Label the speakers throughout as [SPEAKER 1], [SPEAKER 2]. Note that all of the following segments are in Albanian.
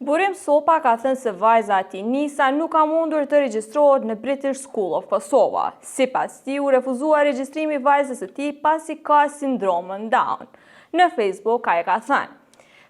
[SPEAKER 1] Burim Sopa ka thënë se vajza e tij Nisa nuk ka mundur të regjistrohet në British School of Kosova. Sipas tij, u refuzua regjistrimi i vajzës së tij pasi ka sindromën Down. Në Facebook ai ka thënë: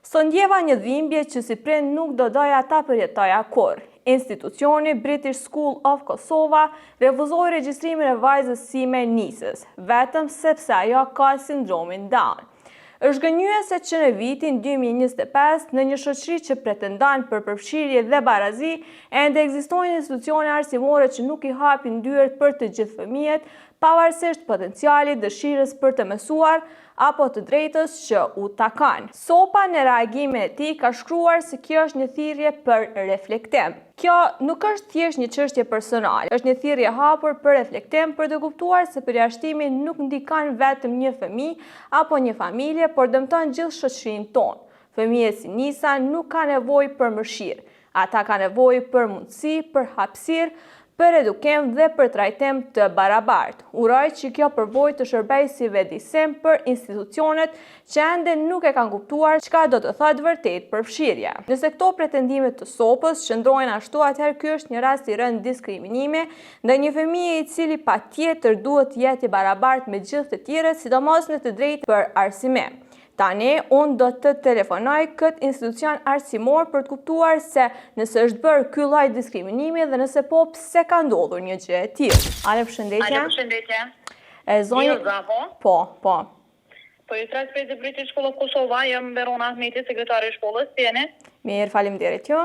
[SPEAKER 1] "Sot ndjeva një dhimbje që si prind nuk do doja ta përjetoja kurrë. Institucioni British School of Kosova refuzoi regjistrimin e vajzës sime Nisës, vetëm sepse ajo ka sindromin Down." Është gënjyese që në vitin 2025, në një shoqëri që pretendon për përfshirje dhe barazi, ende ekzistojnë institucione arsimore që nuk i hapin dyert për të gjithë fëmijët, pavarësisht potencialit, dëshirës për të mësuar apo të drejtës që u takon. Sopa në reagimin e tij ka shkruar se kjo është një thirrje për reflektim. Kjo nuk është thjesht një çështje personale, është një thirrje hapur për reflektim për të kuptuar se përjashtimi nuk ndikon vetëm një fëmijë apo një familje, por dëmton gjithë shoqërinë tonë. Fëmijët si Nisa nuk kanë nevojë për mëshirë, ata kanë nevojë për mundësi, për hapësirë, për edukim dhe për trajtim të barabartë. Uroj që kjo përvojë të shërbejë si vedisim për institucionet që ende nuk e kanë kuptuar çka do të thotë vërtet përfshirje. Nëse këto pretendime të Sopës qëndrojnë ashtu, atëherë ky është një rast i rënd diskriminimi ndaj një fëmije i cili patjetër duhet të jetë i barabartë me gjithë të tjerët, sidomos në të drejtë për arsimim. Tani, unë do të telefonoj këtë institucion arsimor për të kuptuar se nëse është bërë ky lloj diskriminimi dhe nëse po pse ka ndodhur një gjë e tillë. Ale, përshëndetje.
[SPEAKER 2] Ale, përshëndetje.
[SPEAKER 1] Zonjë, po.
[SPEAKER 2] Po ju trajt prej British School of Kosova, jam Verona Ahmeti, sekretare e shkollës, si jeni?
[SPEAKER 1] Mirë, faleminderit ju.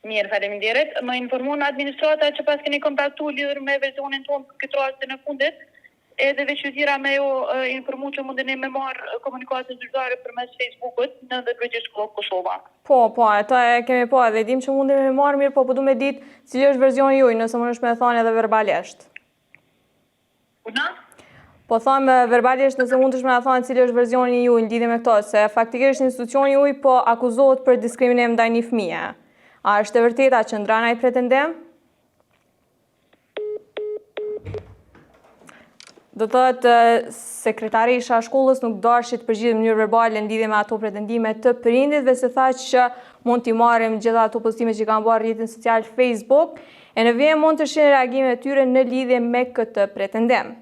[SPEAKER 2] Mirë, faleminderit. Më informuan administrata që pas keni kontaktuar lidhur me versionin tonë për këtë rast në fundit, edhe veçëzira me ju informu që mundeni me marrë komunikatës zyrtare përmes Facebook-ut në The British School of Kosova.
[SPEAKER 1] Po, ata e kemi po, edhe dim që mundemi me marrë mirë, po du me ditë cili është verzioni juaj, nëse më është me thonë edhe verbalisht.
[SPEAKER 2] Una?
[SPEAKER 1] Po thamë verbalisht nëse mund të shme thonë cili është verzioni juaj në lidhje me këto, se faktikisht institucioni juaj po akuzohet për diskriminim ndaj një fëmije. A është e vërteta që ndran ai pretendim? Do thotë sekretarisha e shkollës nuk dashi të përgjigjet në mënyrë verbale në lidhje me ato pretendime të prinditve, se tha që mund t'i marrim gjitha ato postime që kanë bërë rrjetin social Facebook, e në vijim mund të shohim reagimin e tyre në lidhje me këtë pretendim.